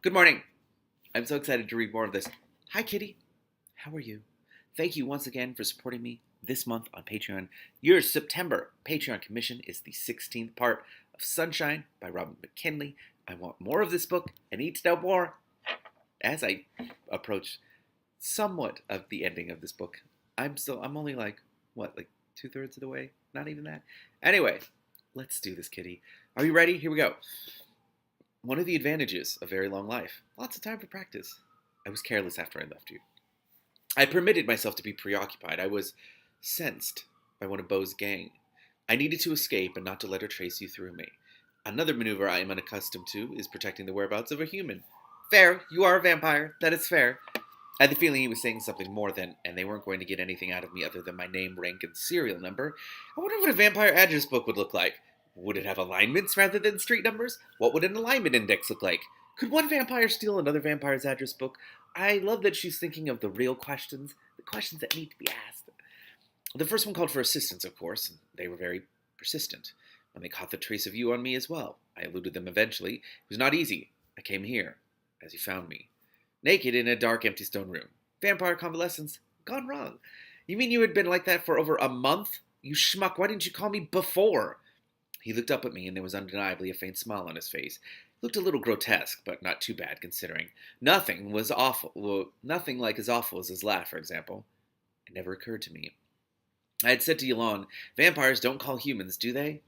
Good morning. I'm so excited to read more of this. Hi, Kitty. How are you? Thank you once again for supporting me this month on Patreon. Your September Patreon commission is the 16th part of Sunshine by Robin McKinley. I want more of this book and need to know more as I approach somewhat of the ending of this book. I'm only like 2/3 of the way? Not even that. Anyway, let's do this, Kitty. Are you ready? Here we go. One of the advantages of very long life. Lots of time for practice. I was careless after I left you. I permitted myself to be preoccupied. I was sensed by one of Beau's gang. I needed to escape and not to let her trace you through me. Another maneuver I am unaccustomed to is protecting the whereabouts of a human. Fair, you are a vampire. That is fair. I had the feeling he was saying something more than, and they weren't going to get anything out of me other than my name, rank, and serial number. I wonder what a vampire address book would look like. Would it have alignments rather than street numbers? What would an alignment index look like? Could one vampire steal another vampire's address book? I love that she's thinking of the real questions, the questions that need to be asked. The first one called for assistance, of course, and they were very persistent. When they caught the trace of you on me as well, I eluded them eventually. It was not easy. I came here, as you found me. Naked in a dark, empty stone room. Vampire convalescence gone wrong. You mean you had been like that for over a month? You schmuck, why didn't you call me before? He looked up at me, and there was undeniably a faint smile on his face. It looked a little grotesque, but not too bad considering. Nothing was awful. Well, nothing like as awful as his laugh, for example. It never occurred to me. I had said to Yolande, vampires don't call humans, do they?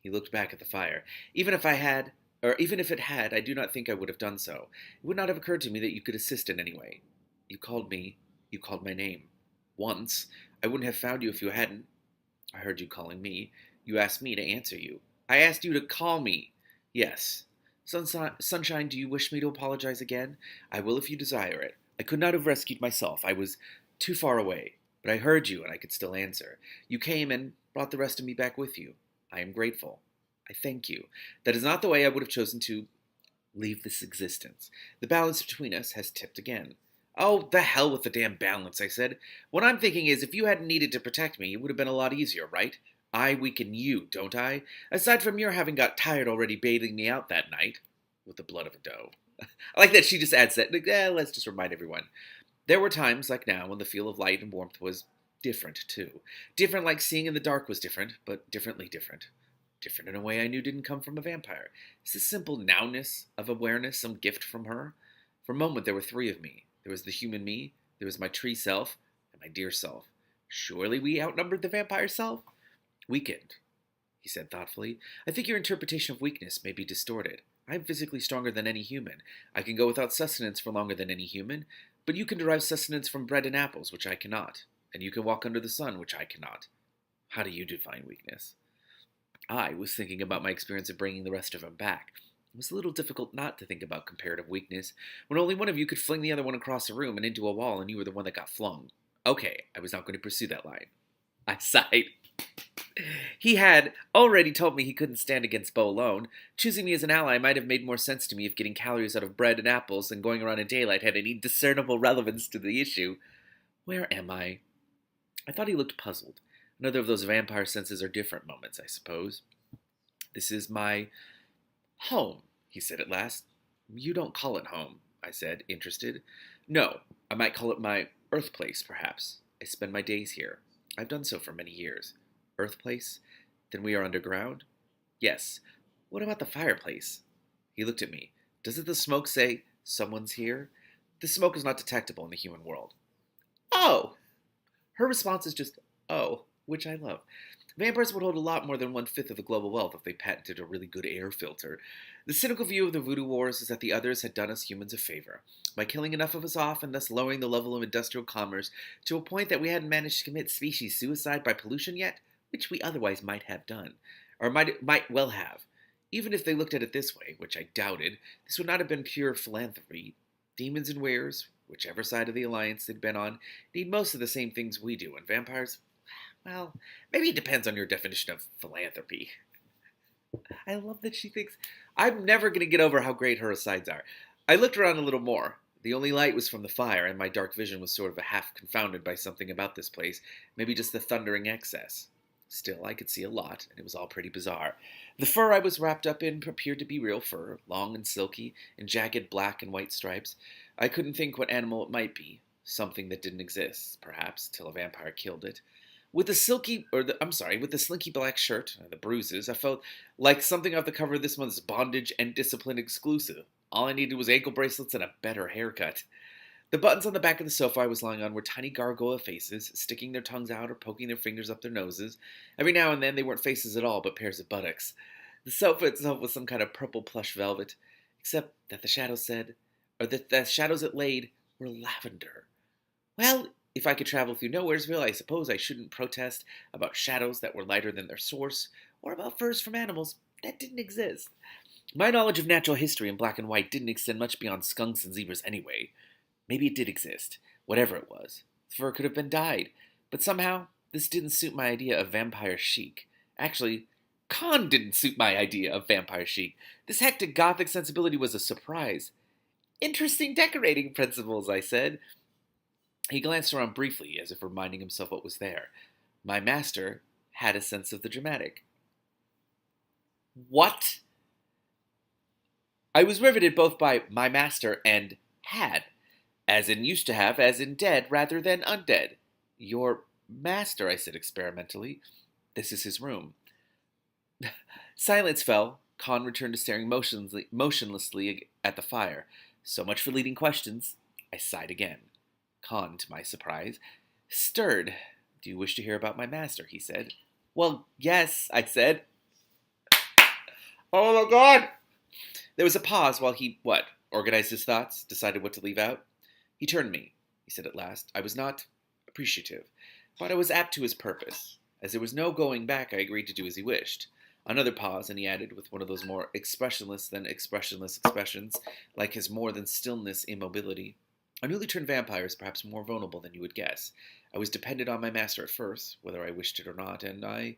He looked back at the fire. Even if it had, I do not think I would have done so. It would not have occurred to me that you could assist in any way. You called my name. Once. I wouldn't have found you if you hadn't. I heard you calling me. You asked me to answer you. I asked you to call me. Yes. Sunshine, do you wish me to apologize again? I will if you desire it. I could not have rescued myself. I was too far away. But I heard you, and I could still answer. You came and brought the rest of me back with you. I am grateful. I thank you. That is not the way I would have chosen to leave this existence. The balance between us has tipped again. Oh, the hell with the damn balance, I said. What I'm thinking is, if you hadn't needed to protect me, it would have been a lot easier, right? I weaken you, don't I? Aside from your having got tired already bailing me out that night. With the blood of a doe. I like that she just adds that. Let's just remind everyone. There were times, like now, when the feel of light and warmth was different, too. Different like seeing in the dark was different, but differently different. Different in a way I knew didn't come from a vampire. Is this simple nowness of awareness some gift from her? For a moment there were three of me. There was the human me, there was my tree self, and my dear self. Surely we outnumbered the vampire self? Weakened, he said thoughtfully. I think your interpretation of weakness may be distorted. I am physically stronger than any human. I can go without sustenance for longer than any human, but you can derive sustenance from bread and apples, which I cannot, and you can walk under the sun, which I cannot. How do you define weakness? I was thinking about my experience of bringing the rest of them back. It was a little difficult not to think about comparative weakness, when only one of you could fling the other one across a room and into a wall, and you were the one that got flung. Okay, I was not going to pursue that line. I sighed. He had already told me he couldn't stand against Beau alone. Choosing me as an ally might have made more sense to me if getting calories out of bread and apples than going around in daylight had any discernible relevance to the issue. Where am I? I thought he looked puzzled. Another of those vampire senses are different moments, I suppose. This is my home, he said at last. You don't call it home, I said, interested. No, I might call it my earthplace, perhaps. I spend my days here. I've done so for many years. Earthplace? Then we are underground? Yes. What about the fireplace? He looked at me. Doesn't the smoke say, someone's here? The smoke is not detectable in the human world. Oh! Her response is just, oh, which I love. Vampires would hold a lot more than 1/5 of the global wealth if they patented a really good air filter. The cynical view of the voodoo wars is that the others had done us humans a favor, by killing enough of us off and thus lowering the level of industrial commerce to a point that we hadn't managed to commit species suicide by pollution yet, which we otherwise might have done, or might well have. Even if they looked at it this way, which I doubted, this would not have been pure philanthropy. Demons and wares, whichever side of the alliance they'd been on, need most of the same things we do, and vampires, well, maybe it depends on your definition of philanthropy. I love that she thinks, I'm never going to get over how great her asides are. I looked around a little more. The only light was from the fire, and my dark vision was sort of half confounded by something about this place, maybe just the thundering excess. Still, I could see a lot, and it was all pretty bizarre. The fur I was wrapped up in appeared to be real fur, long and silky, in jagged black and white stripes. I couldn't think what animal it might be. Something that didn't exist, perhaps, till a vampire killed it. With the slinky black shirt and the bruises, I felt like something off the cover of this month's Bondage and Discipline exclusive. All I needed was ankle bracelets and a better haircut. The buttons on the back of the sofa I was lying on were tiny gargoyle faces, sticking their tongues out or poking their fingers up their noses. Every now and then they weren't faces at all, but pairs of buttocks. The sofa itself was some kind of purple plush velvet, except that the shadows it laid were lavender. Well, if I could travel through Nowheresville, I suppose I shouldn't protest about shadows that were lighter than their source, or about furs from animals that didn't exist. My knowledge of natural history in black and white didn't extend much beyond skunks and zebras anyway. Maybe it did exist, whatever it was. The fur could have been dyed, but somehow this didn't suit my idea of vampire chic. Actually, Khan didn't suit my idea of vampire chic. This hectic gothic sensibility was a surprise. Interesting decorating principles, I said. He glanced around briefly, as if reminding himself what was there. My master had a sense of the dramatic. What? I was riveted both by my master and had, as in used to have, as in dead rather than undead. Your master, I said experimentally. This is his room. Silence fell. Khan returned to staring motionlessly at the fire. So much for leading questions. I sighed again. Khan, to my surprise, stirred. Do you wish to hear about my master? He said. Well, yes, I said. Oh my God! There was a pause while he, organized his thoughts, decided what to leave out. He turned to me, he said at last. I was not appreciative, but I was apt to his purpose. As there was no going back, I agreed to do as he wished. Another pause, and he added, with one of those more expressionless than expressionless expressions, like his more than stillness immobility. A newly turned vampire is perhaps more vulnerable than you would guess. I was dependent on my master at first, whether I wished it or not, and I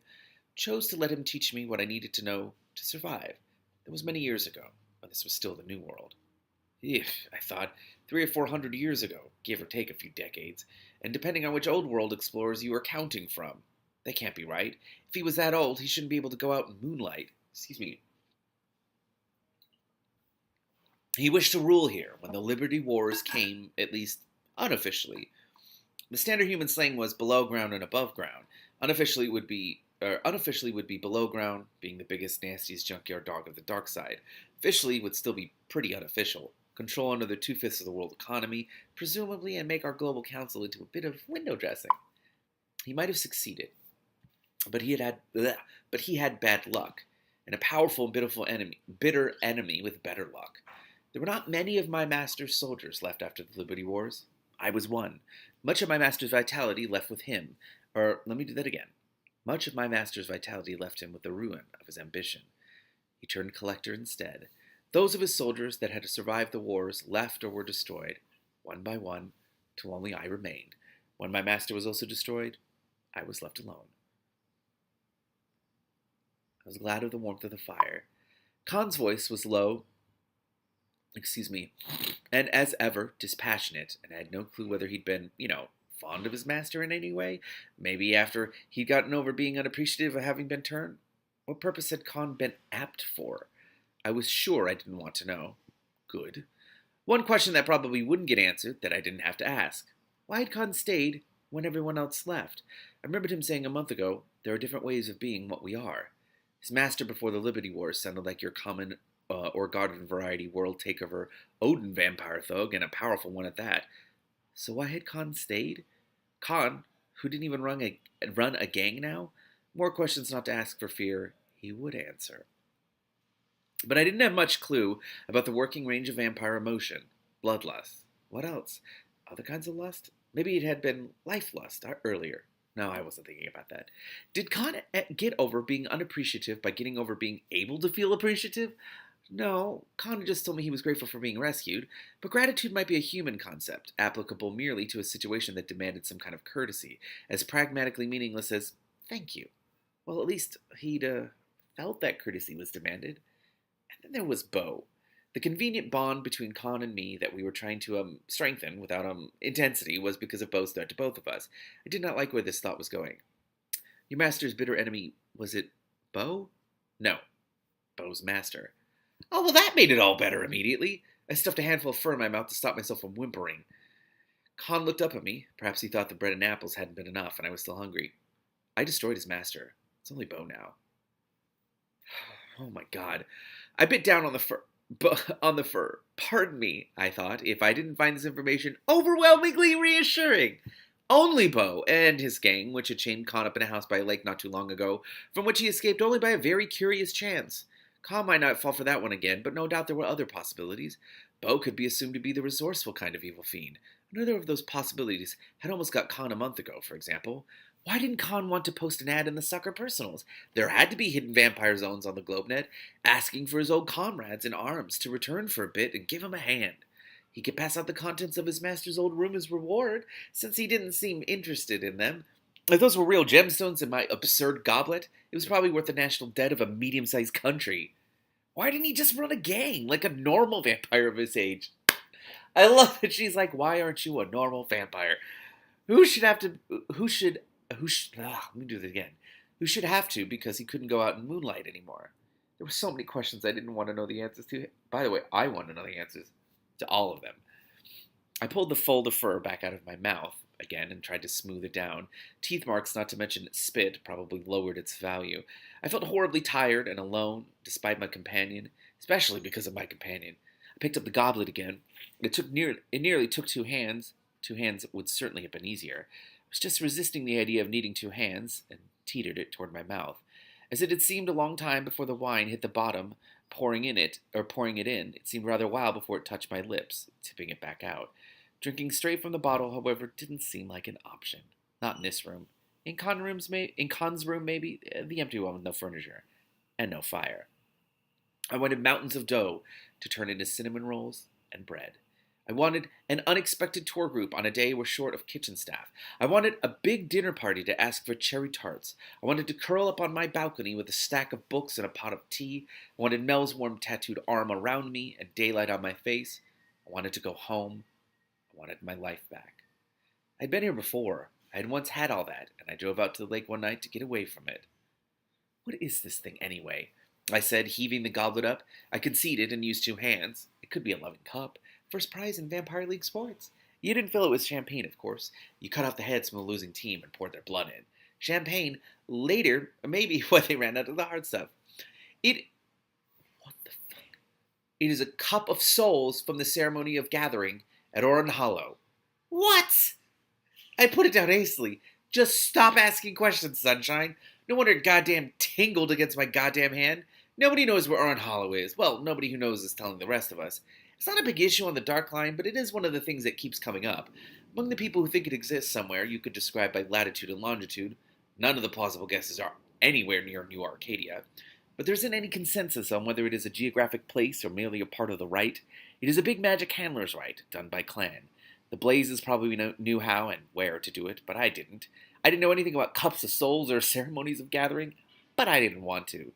chose to let him teach me what I needed to know to survive. That was many years ago, when this was still the New World. I thought, 300 or 400 years ago, give or take a few decades, and depending on which old world explorers you were counting from. That can't be right. If he was that old, he shouldn't be able to go out in moonlight. He wished to rule here when the Liberty Wars came, at least unofficially. The standard human slang was below ground and above ground. Unofficially would be below ground, being the biggest, nastiest junkyard dog of the dark side. Officially would still be pretty unofficial. Control another 2/5 of the world economy, presumably, and make our global council into a bit of window dressing. He might have succeeded, but he had bad luck, and a powerful and bitter enemy with better luck. There were not many of my master's soldiers left after the Liberty Wars. I was one. Much of my master's vitality left with him. Or, let me do that again. Much of my master's vitality left him with the ruin of his ambition. He turned collector instead. Those of his soldiers that had survived the wars left or were destroyed, one by one, till only I remained. When my master was also destroyed, I was left alone. I was glad of the warmth of the fire. Khan's voice was low, and as ever, dispassionate, and I had no clue whether he'd been, fond of his master in any way. Maybe after he'd gotten over being unappreciative of having been turned. What purpose had Khan been apt for? I was sure I didn't want to know. Good. One question that probably wouldn't get answered, that I didn't have to ask. Why had Khan stayed when everyone else left? I remembered him saying a month ago, there are different ways of being what we are. His master before the Liberty Wars sounded like your common or garden variety world takeover Odin vampire thug, and a powerful one at that. So why had Khan stayed? Khan, who didn't even run a gang now? More questions not to ask for fear he would answer. But I didn't have much clue about the working range of vampire emotion. Bloodlust. What else? Other kinds of lust? Maybe it had been life lust earlier. No, I wasn't thinking about that. Did Khan get over being unappreciative by getting over being able to feel appreciative? No, Khan just told me he was grateful for being rescued, but gratitude might be a human concept, applicable merely to a situation that demanded some kind of courtesy, as pragmatically meaningless as thank you. Well, at least he'd felt that courtesy was demanded. And then there was Bo. The convenient bond between Khan and me that we were trying to strengthen without intensity was because of Bo's threat to both of us. I did not like where this thought was going. Your master's bitter enemy, was it Bo? No, Bo's master. Oh, well, that made it all better immediately. I stuffed a handful of fur in my mouth to stop myself from whimpering. Khan looked up at me. Perhaps he thought the bread and apples hadn't been enough, and I was still hungry. I destroyed his master. It's only Bo now. Oh my god. I bit down on the fur. Pardon me, I thought, if I didn't find this information overwhelmingly reassuring. Only Bo and his gang, which had chained Khan up in a house by a lake not too long ago, from which he escaped only by a very curious chance. Khan might not fall for that one again, but no doubt there were other possibilities. Bo could be assumed to be the resourceful kind of evil fiend. Another of those possibilities had almost got Khan a month ago, for example. Why didn't Khan want to post an ad in the Sucker Personals? There had to be hidden vampire zones on the GlobeNet, asking for his old comrades in arms to return for a bit and give him a hand. He could pass out the contents of his master's old room as reward, since he didn't seem interested in them. If those were real gemstones in my absurd goblet, it was probably worth the national debt of a medium-sized country. Why didn't he just run a gang, like a normal vampire of his age? I love that she's like, why aren't you a normal vampire? Who should have to, let me do this again. Who should have to because he couldn't go out in moonlight anymore? There were so many questions I didn't want to know the answers to. By the way, I want to know the answers to all of them. I pulled the fold of fur back out of my mouth again and tried to smooth it down. Teeth marks, not to mention spit, probably lowered its value. I felt horribly tired and alone, despite my companion, especially because of my companion. I picked up the goblet again. It nearly took 2 hands. 2 hands would certainly have been easier. I was just resisting the idea of needing 2 hands and teetered it toward my mouth. As it had seemed a long time before the wine hit the bottom, pouring it in, it seemed rather a while before it touched my lips, tipping it back out. Drinking straight from the bottle, however, didn't seem like an option. Not in this room. In Khan's room, maybe, the empty one with no furniture and no fire. I wanted mountains of dough to turn into cinnamon rolls and bread. I wanted an unexpected tour group on a day we're short of kitchen staff. I wanted a big dinner party to ask for cherry tarts. I wanted to curl up on my balcony with a stack of books and a pot of tea. I wanted Mel's warm tattooed arm around me and daylight on my face. I wanted to go home. I wanted my life back. I'd been here before. I had once had all that, and I drove out to the lake one night to get away from it. What is this thing anyway? I said, heaving the goblet up. I conceded and used 2 hands. It could be a loving cup. First prize in Vampire League sports. You didn't fill it with champagne, of course. You cut off the heads from the losing team and poured their blood in. Champagne, later, maybe when they ran out of the hard stuff. What the fuck? It is a cup of souls from the ceremony of gathering at Oran Hollow. What? I put it down hastily. Just stop asking questions, sunshine. No wonder it goddamn tingled against my goddamn hand. Nobody knows where Oran Hollow is. Well, nobody who knows is telling the rest of us. It's not a big issue on the Dark Line, but it is one of the things that keeps coming up. Among the people who think it exists somewhere you could describe by latitude and longitude, none of the plausible guesses are anywhere near New Arcadia. But there isn't any consensus on whether it is a geographic place or merely a part of the rite. It is a big magic handler's rite, done by clan. The Blazes probably knew how and where to do it, but I didn't. I didn't know anything about cups of souls or ceremonies of gathering, but I didn't want to.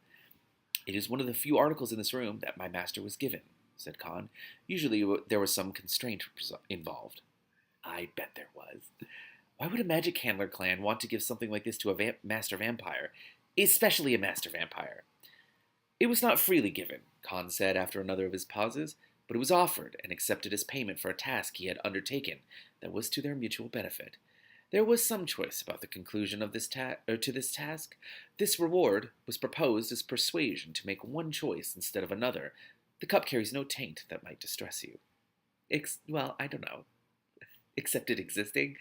It is one of the few articles in this room that my master was given, said Khan. Usually there was some constraint involved. I bet there was. Why would a magic handler clan want to give something like this to a master vampire, especially a master vampire? It was not freely given, Khan said after another of his pauses, but it was offered and accepted as payment for a task he had undertaken that was to their mutual benefit. There was some choice about the conclusion of this task. This reward was proposed as persuasion to make one choice instead of another. The cup carries no taint that might distress you. Well, I don't know. Except it existing.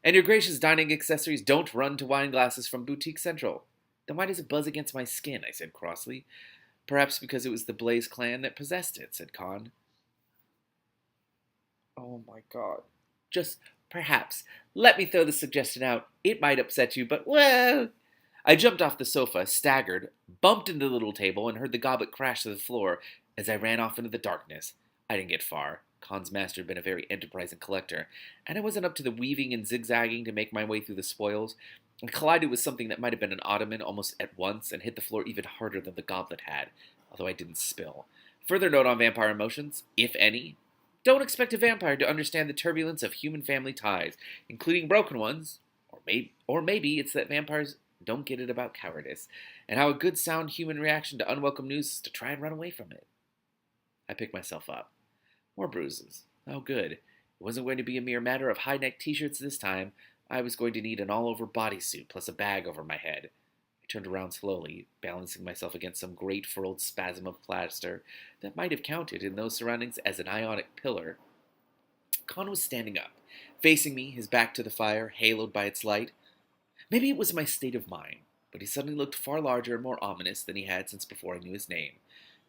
And your gracious dining accessories don't run to wine glasses from Boutique Central. Then why does it buzz against my skin? I said crossly. Perhaps because it was the Blaze clan that possessed it, said Khan. Oh my god. Just perhaps. Let me throw the suggestion out. It might upset you, but well. I jumped off the sofa, staggered, bumped into the little table, and heard the goblet crash to the floor as I ran off into the darkness. I didn't get far. Khan's master had been a very enterprising collector, and I wasn't up to the weaving and zigzagging to make my way through the spoils. I collided with something that might have been an ottoman almost at once and hit the floor even harder than the goblet had, although I didn't spill. Further note on vampire emotions, if any. Don't expect a vampire to understand the turbulence of human family ties, including broken ones, or maybe it's that vampires don't get it about cowardice, and how a good sound human reaction to unwelcome news is to try and run away from it. I picked myself up. More bruises. Oh, good. It wasn't going to be a mere matter of high-neck t-shirts this time. I was going to need an all-over bodysuit plus a bag over my head. I turned around slowly, balancing myself against some great furled spasm of plaster that might have counted in those surroundings as an ionic pillar. Con was standing up, facing me, his back to the fire, haloed by its light. Maybe it was my state of mind, but he suddenly looked far larger and more ominous than he had since before I knew his name.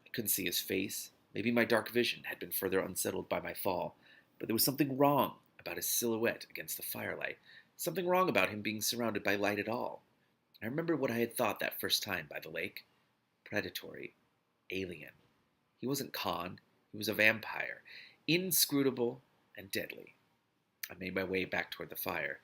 I couldn't see his face. Maybe my dark vision had been further unsettled by my fall, but there was something wrong about his silhouette against the firelight, something wrong about him being surrounded by light at all. I remembered what I had thought that first time by the lake. Predatory. Alien. He wasn't Khan. He was a vampire. Inscrutable and deadly. I made my way back toward the fire.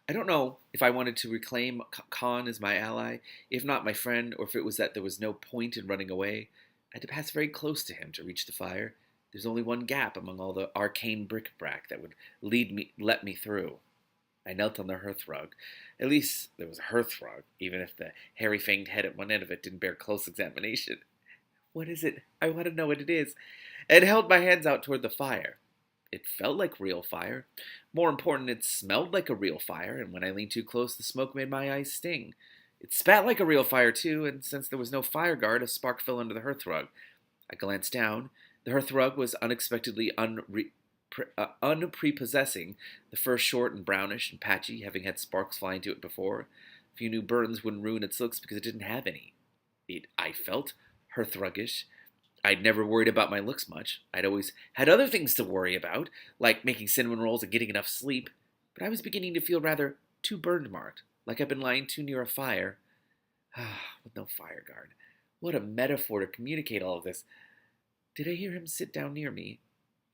I don't know if I wanted to reclaim Khan as my ally, if not my friend, or if it was that there was no point in running away. I had to pass very close to him to reach the fire. There's only one gap among all the arcane bric-a-brac that would let me through. I knelt on the hearthrug. At least there was a hearthrug, even if the hairy-fanged head at one end of it didn't bear close examination. What is it? I want to know what it is. And held my hands out toward the fire. It felt like real fire. More important, it smelled like a real fire, and when I leaned too close, the smoke made my eyes sting. It spat like a real fire, too, and since there was no fire guard, a spark fell under the hearthrug. I glanced down. The hearthrug was unexpectedly unprepossessing, the fur short and brownish and patchy, having had sparks fly into it before. A few new burns wouldn't ruin its looks because it didn't have any. I felt hearthruggish. I'd never worried about my looks much. I'd always had other things to worry about, like making cinnamon rolls and getting enough sleep, but I was beginning to feel rather too burn-marked, like I'd been lying too near a fire. With no fire guard. What a metaphor to communicate all of this. Did I hear him sit down near me?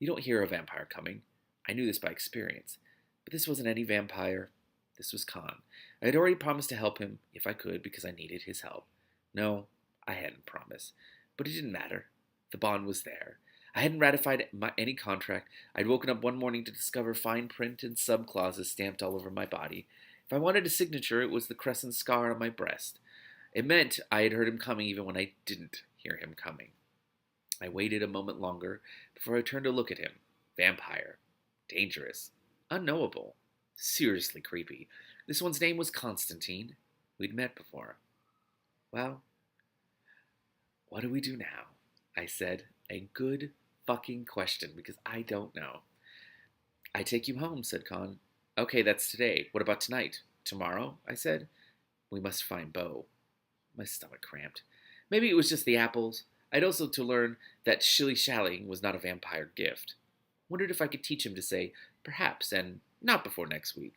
You don't hear a vampire coming. I knew this by experience. But this wasn't any vampire. This was Khan. I had already promised to help him, if I could, because I needed his help. No, I hadn't promised. But it didn't matter. The bond was there. I hadn't ratified any contract. I'd woken up one morning to discover fine print and sub-clauses stamped all over my body. If I wanted a signature, it was the crescent scar on my breast. It meant I had heard him coming even when I didn't hear him coming. I waited a moment longer before I turned to look at him. Vampire. Dangerous. Unknowable. Seriously creepy. This one's name was Constantine. We'd met before. Well, what do we do now? I said. A good fucking question, because I don't know. I take you home, said Con. Okay, that's today. What about tonight? Tomorrow? I said. We must find Bo. My stomach cramped. Maybe it was just the apples. I'd also to learn that shilly-shallying was not a vampire gift. Wondered if I could teach him to say, perhaps, and not before next week.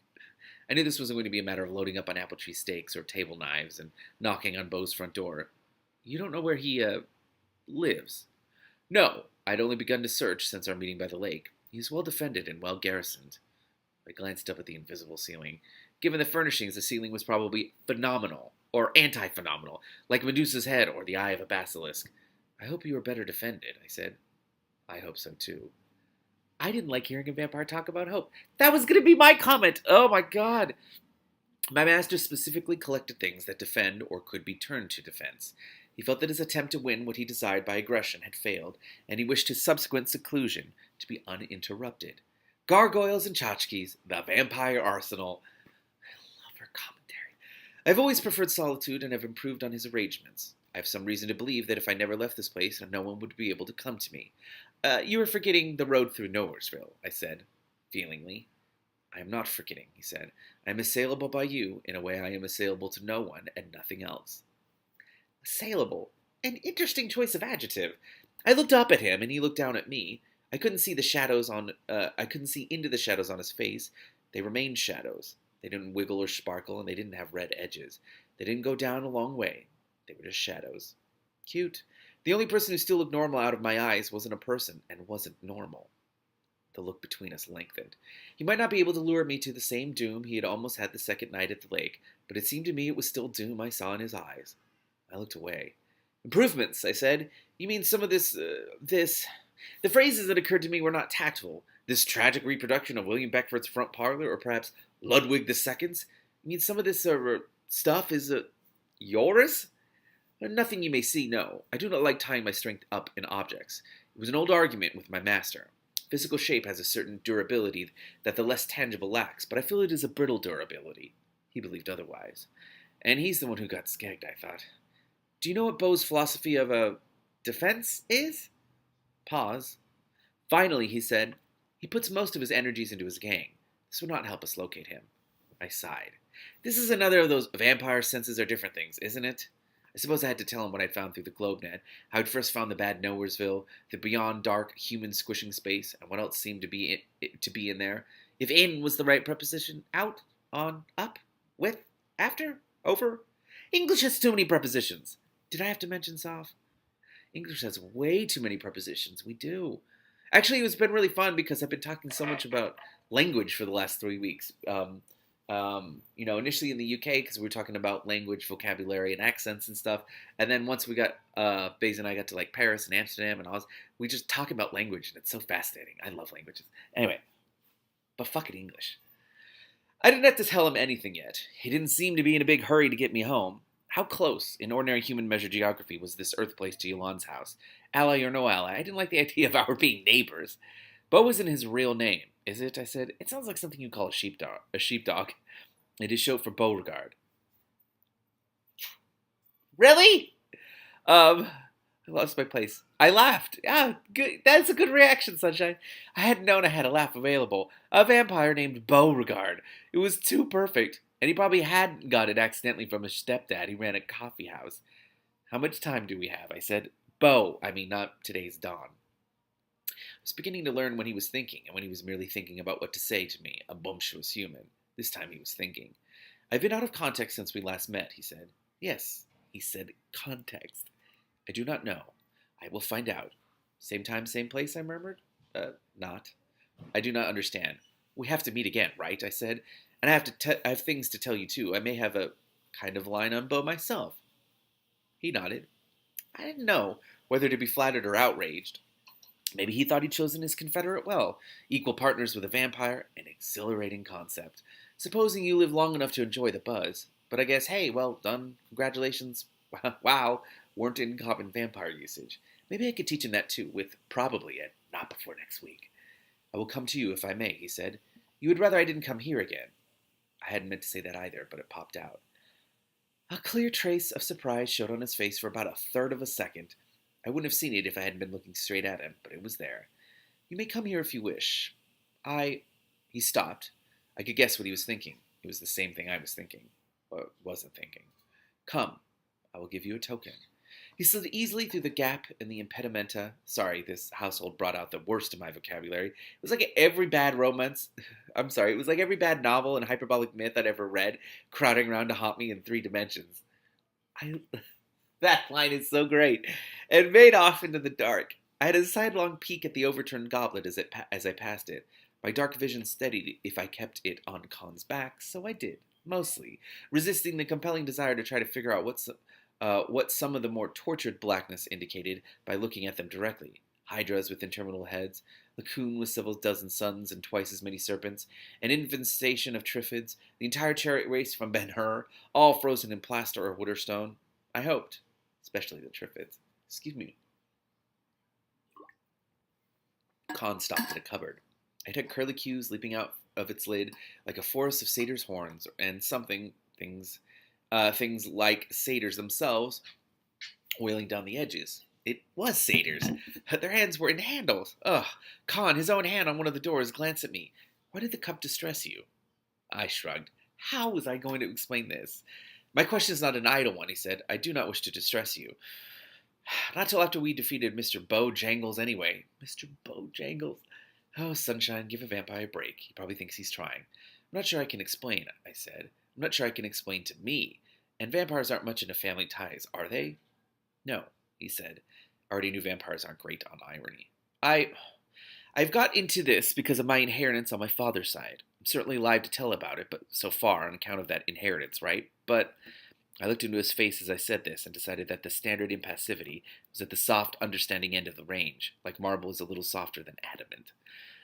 I knew this wasn't going to be a matter of loading up on apple tree steaks or table knives and knocking on Bo's front door. You don't know where he, lives? No, I'd only begun to search since our meeting by the lake. He's well defended and well garrisoned. I glanced up at the invisible ceiling. Given the furnishings, the ceiling was probably phenomenal, or anti-phenomenal, like Medusa's head or the eye of a basilisk. I hope you are better defended, I said. I hope so, too. I didn't like hearing a vampire talk about hope. That was going to be my comment. Oh, my God. My master specifically collected things that defend or could be turned to defense. He felt that his attempt to win what he desired by aggression had failed, and he wished his subsequent seclusion to be uninterrupted. Gargoyles and tchotchkes, the vampire arsenal. I love her commentary. I've always preferred solitude and have improved on his arrangements. I have some reason to believe that if I never left this place, no one would be able to come to me. You are forgetting the road through Nowheresville, I said, feelingly. I am not forgetting, he said. I am assailable by you in a way I am assailable to no one and nothing else. Assailable. An interesting choice of adjective. I looked up at him, and he looked down at me. I couldn't see into the shadows on his face. They remained shadows. They didn't wiggle or sparkle, and they didn't have red edges. They didn't go down a long way. They were just shadows. Cute. The only person who still looked normal out of my eyes wasn't a person, and wasn't normal. The look between us lengthened. He might not be able to lure me to the same doom he had almost had the second night at the lake, but it seemed to me it was still doom I saw in his eyes. I looked away. Improvements, I said. You mean some of this. The phrases that occurred to me were not tactful. This tragic reproduction of William Beckford's front parlor, or perhaps Ludwig II's? You mean some of this stuff is Yours? Nothing you may see, no. I do not like tying my strength up in objects. It was an old argument with my master. Physical shape has a certain durability that the less tangible lacks, but I feel it is a brittle durability. He believed otherwise. And he's the one who got skagged, I thought. Do you know what Bo's philosophy of a defense is? Pause. Finally, he said, he puts most of his energies into his gang. This will not help us locate him. I sighed. This is another of those vampire senses are different things, isn't it? I suppose I had to tell him what I'd found through the GlobeNet, how I'd first found the bad Nowheresville, the beyond dark human squishing space, and what else seemed to be in there. If in was the right preposition, out, on, up, with, after, over. English has too many prepositions. Did I have to mention Soph? English has way too many prepositions. We do. Actually, it's been really fun because I've been talking so much about language for the last 3 weeks. Initially in the UK because we were talking about language, vocabulary, and accents and stuff. And then once we got, Baze and I got to like Paris and Amsterdam and Oz, we just talk about language and it's so fascinating. I love languages. Anyway, but fuck it, English. I didn't have to tell him anything yet. He didn't seem to be in a big hurry to get me home. How close, in ordinary human measured geography, was this Earth place to Yolande's house? Ally or no ally, I didn't like the idea of our being neighbors. Bo wasn't his real name, is it? I said. It sounds like something you call a sheepdog. It is short for Beauregard. Really? I lost my place. I laughed. Yeah, good. That's a good reaction, Sunshine. I hadn't known I had a laugh available. A vampire named Beauregard. It was too perfect. And he probably hadn't got it accidentally from his stepdad. He ran a coffee house. How much time do we have? I said. Not today's dawn. I was beginning to learn when he was thinking, and when he was merely thinking about what to say to me, a bumptious human. This time he was thinking. I've been out of context since we last met, he said. Yes, he said context. I do not know. I will find out. Same time, same place, I murmured. Not. I do not understand. We have to meet again, right? I said. And I have things to tell you, too. I may have a kind of line on Bo myself. He nodded. I didn't know whether to be flattered or outraged. Maybe he thought he'd chosen his confederate well. Equal partners with a vampire, an exhilarating concept. Supposing you live long enough to enjoy the buzz. But I guess, hey, well done. Congratulations. Wow. Weren't in common vampire usage. Maybe I could teach him that too, with probably it, not before next week. I will come to you if I may, he said. You would rather I didn't come here again. I hadn't meant to say that either, but it popped out. A clear trace of surprise showed on his face for about a third of a second. I wouldn't have seen it if I hadn't been looking straight at him, but it was there. You may come here if you wish. He stopped. I could guess what he was thinking. It was the same thing I was thinking. Or wasn't thinking. Come. I will give you a token. He slid easily through the gap in the impedimenta. Sorry, this household brought out the worst of my vocabulary. It was like every bad romance. It was like every bad novel and hyperbolic myth I'd ever read, crowding around to haunt me in 3 dimensions. That line is so great. And made off into the dark. I had a sidelong peek at the overturned goblet as I passed it. My dark vision steadied if I kept it on Khan's back, so I did, mostly, resisting the compelling desire to try to figure out what some of the more tortured blackness indicated by looking at them directly. Hydras with interminable heads, Lacoon with several dozen suns and twice as many serpents, an infestation of triffids, the entire chariot race from Ben-Hur, all frozen in plaster or wood or stone. I hoped, especially the triffids. Excuse me. Khan stopped at a cupboard. It had curlicues leaping out of its lid like a forest of satyrs' horns, and things like satyrs themselves wailing down the edges. It was satyrs. Their hands were in handles. Ugh. Khan, his own hand on one of the doors, glanced at me. Why did the cup distress you? I shrugged. How was I going to explain this? My question is not an idle one, he said. I do not wish to distress you. Not till after we defeated Mr. Bojangles anyway. Mr. Bojangles? Oh, Sunshine, give a vampire a break. He probably thinks he's trying. I'm not sure I can explain, I said. I'm not sure I can explain to me. And vampires aren't much into family ties, are they? No, he said. I already knew vampires aren't great on irony. I've got into this because of my inheritance on my father's side. I'm certainly alive to tell about it, but so far on account of that inheritance, right? But I looked into his face as I said this and decided that the standard impassivity was at the soft, understanding end of the range, like marble is a little softer than adamant.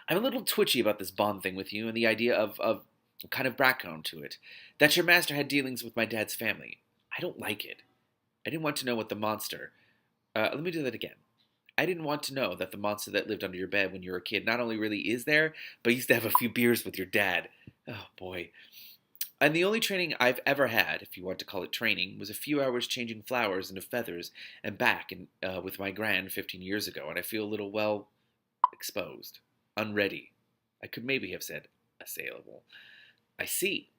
I'm a little twitchy about this bond thing with you and the idea of kind of background to it. That your master had dealings with my dad's family. I don't like it. I didn't want to know what the monster. Let me do that again. I didn't want to know that the monster that lived under your bed when you were a kid not only really is there, but used to have a few beers with your dad. Oh, boy. And the only training I've ever had, if you want to call it training, was a few hours changing flowers into feathers and back with my gran 15 years ago, and I feel a little, well, exposed, unready. I could maybe have said assailable. I see.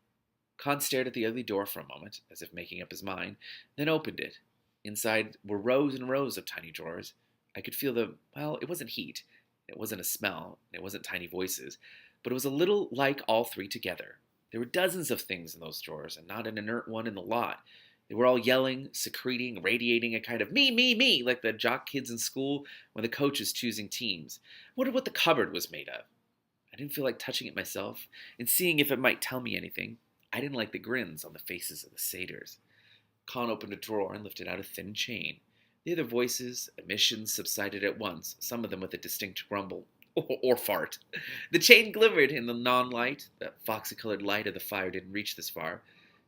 Khan stared at the ugly door for a moment, as if making up his mind, then opened it. Inside were rows and rows of tiny drawers. I could feel well, it wasn't heat, it wasn't a smell, it wasn't tiny voices, but it was a little like all three together. There were dozens of things in those drawers, and not an inert one in the lot. They were all yelling, secreting, radiating a kind of me, like the jock kids in school when the coach is choosing teams. I wondered what the cupboard was made of. I didn't feel like touching it myself and seeing if it might tell me anything. I didn't like the grins on the faces of the satyrs. Khan opened a drawer and lifted out a thin chain. The other voices, emissions subsided at once, some of them with a distinct grumble. Or fart. The chain glimmered in the non-light. The foxy-colored light of the fire didn't reach this far.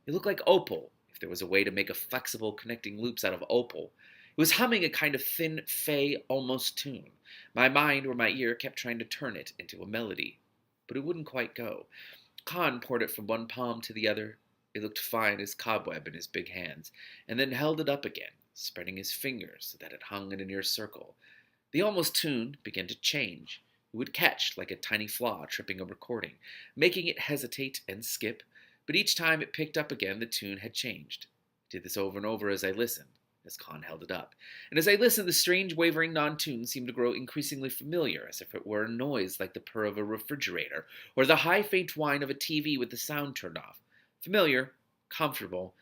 It looked like opal, if there was a way to make a flexible connecting loops out of opal. It was humming a kind of thin, fey, almost tune. My mind or my ear kept trying to turn it into a melody. But it wouldn't quite go. Khan poured it from one palm to the other. It looked fine as cobweb in his big hands, and then held it up again, spreading his fingers so that it hung in a near circle. The almost tune began to change. It would catch like a tiny flaw tripping a recording, making it hesitate and skip, but each time it picked up again, the tune had changed. I did this over and over as I listened, as Khan held it up. And as I listened, the strange, wavering non-tune seemed to grow increasingly familiar, as if it were a noise like the purr of a refrigerator, or the high, faint whine of a TV with the sound turned off. Familiar, comfortable,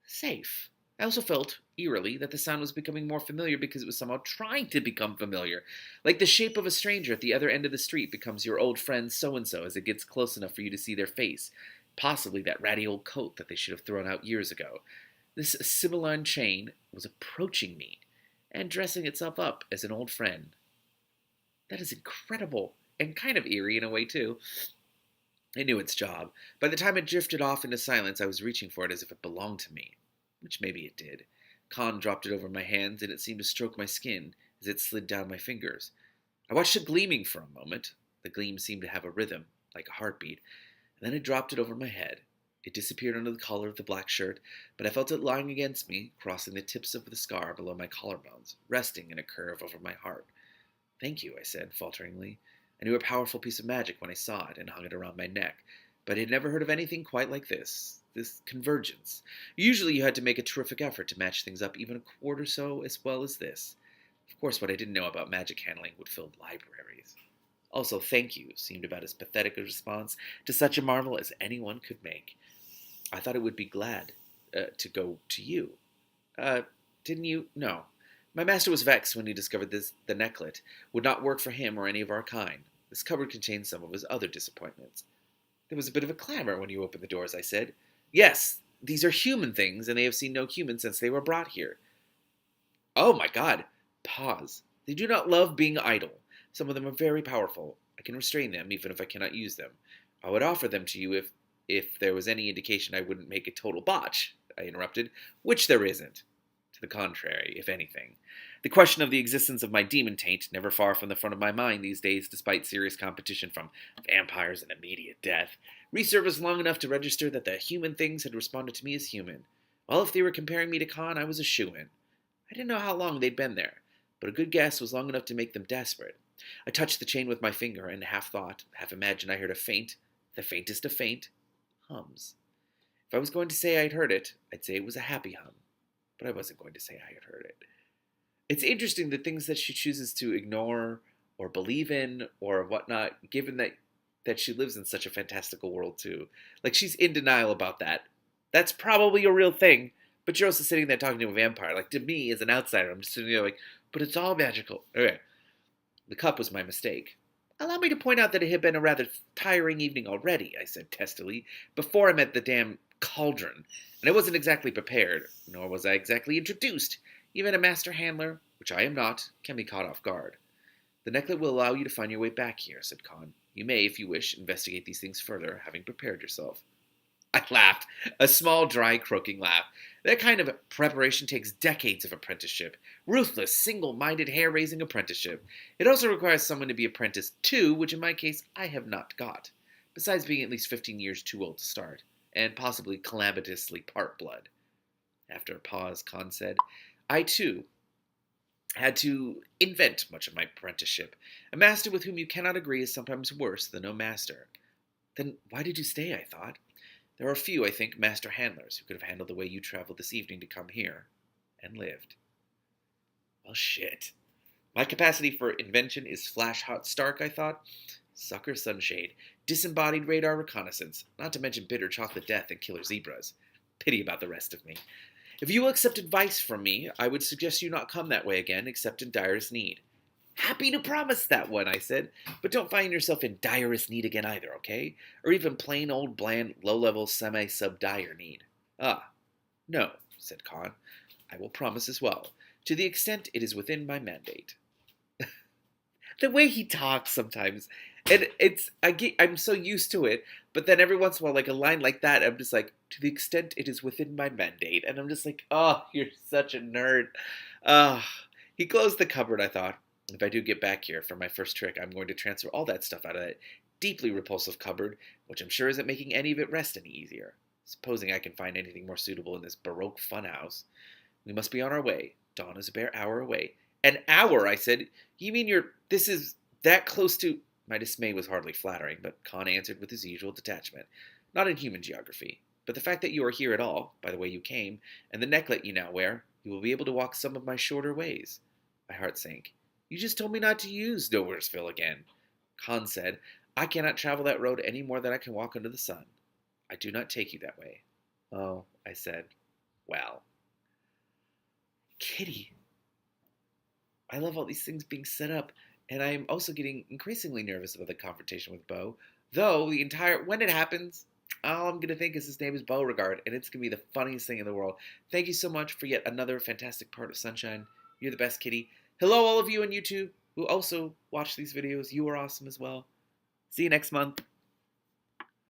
safe. I also felt, eerily, that the sound was becoming more familiar because it was somehow trying to become familiar. Like the shape of a stranger at the other end of the street becomes your old friend so-and-so as it gets close enough for you to see their face. Possibly that ratty old coat that they should have thrown out years ago. This Sibylline chain was approaching me and dressing itself up as an old friend. That is incredible and kind of eerie in a way, too. It knew its job. By the time it drifted off into silence, I was reaching for it as if it belonged to me. Which maybe it did. Khan dropped it over my hands, and it seemed to stroke my skin as it slid down my fingers. I watched it gleaming for a moment. The gleam seemed to have a rhythm, like a heartbeat, and then I dropped it over my head. It disappeared under the collar of the black shirt, but I felt it lying against me, crossing the tips of the scar below my collarbones, resting in a curve over my heart. Thank you, I said, falteringly. I knew a powerful piece of magic when I saw it and hung it around my neck, but I had never heard of anything quite like this convergence. Usually you had to make a terrific effort to match things up even a quarter so as well as this. Of course, what I didn't know about magic handling would fill libraries. Also, thank you seemed about as pathetic a response to such a marvel as anyone could make. I thought it would be glad to go to you. Didn't you? No. My master was vexed when he discovered the necklet would not work for him or any of our kind. This cupboard contained some of his other disappointments. There was a bit of a clamor when you opened the doors, I said. Yes, these are human things, and they have seen no human since they were brought here. Oh, my God. Pause. They do not love being idle. Some of them are very powerful. I can restrain them, even if I cannot use them. I would offer them to you if there was any indication I wouldn't make a total botch, I interrupted, which there isn't. To the contrary, if anything. The question of the existence of my demon taint, never far from the front of my mind these days, despite serious competition from vampires and immediate death, resurfaced long enough to register that the human things had responded to me as human. Well, if they were comparing me to Khan, I was a shoo-in. I didn't know how long they'd been there, but a good guess was long enough to make them desperate. I touched the chain with my finger and half thought, half imagined I heard a faint, the faintest of faint, hums. If I was going to say I'd heard it, I'd say it was a happy hum, but I wasn't going to say I had heard it. It's interesting the things that she chooses to ignore or believe in or whatnot, given that she lives in such a fantastical world too. Like, she's in denial about that. That's probably a real thing, but you're also sitting there talking to a vampire. Like, to me, as an outsider, I'm just sitting there like, but it's all magical. Okay. The cup was my mistake. Allow me to point out that it had been a rather tiring evening already, I said testily, before I met the damn cauldron, and I wasn't exactly prepared, nor was I exactly introduced. Even a master handler, which I am not, can be caught off guard. The necklet will allow you to find your way back here, said Khan. You may, if you wish, investigate these things further, having prepared yourself. I laughed, a small, dry, croaking laugh. That kind of preparation takes decades of apprenticeship. Ruthless, single-minded, hair-raising apprenticeship. It also requires someone to be apprenticed to, which in my case, I have not got. Besides being at least 15 years too old to start, and possibly calamitously part blood. After a pause, Khan said, I too had to invent much of my apprenticeship. A master with whom you cannot agree is sometimes worse than no master. Then why did you stay, I thought? There are a few, I think, master handlers who could have handled the way you traveled this evening to come here, and lived. Well, shit. My capacity for invention is flash-hot Stark, I thought. Sucker sunshade, disembodied radar reconnaissance, not to mention bitter chocolate death and killer zebras. Pity about the rest of me. If you will accept advice from me, I would suggest you not come that way again, except in direst need. Happy to promise that one, I said, but don't find yourself in direst need again either, okay? Or even plain old bland, low-level, semi-sub-dire need. Ah, no, said Khan. I will promise as well, to the extent it is within my mandate. The way he talks sometimes, and I'm so used to it, but then every once in a while, like a line like that, I'm just like, to the extent it is within my mandate, and I'm just like, oh, you're such a nerd. He closed the cupboard, I thought. If I do get back here for my first trick, I'm going to transfer all that stuff out of that deeply repulsive cupboard, which I'm sure isn't making any of it rest any easier. Supposing I can find anything more suitable in this Baroque funhouse. We must be on our way. Dawn is a bare hour away. An hour, I said. You mean this is that close to... My dismay was hardly flattering, but Khan answered with his usual detachment. Not in human geography. But the fact that you are here at all, by the way you came, and the necklet you now wear, you will be able to walk some of my shorter ways. My heart sank. You just told me not to use Nowheresville again. Khan said, I cannot travel that road any more than I can walk under the sun. I do not take you that way. Oh, I said, well. Kitty. I love all these things being set up, and I am also getting increasingly nervous about the confrontation with Beau. Though, when it happens, all I'm going to think is his name is Beauregard, and it's going to be the funniest thing in the world. Thank you so much for yet another fantastic part of Sunshine. You're the best, Kitty. Hello, all of you on YouTube who also watch these videos. You are awesome as well. See you next month.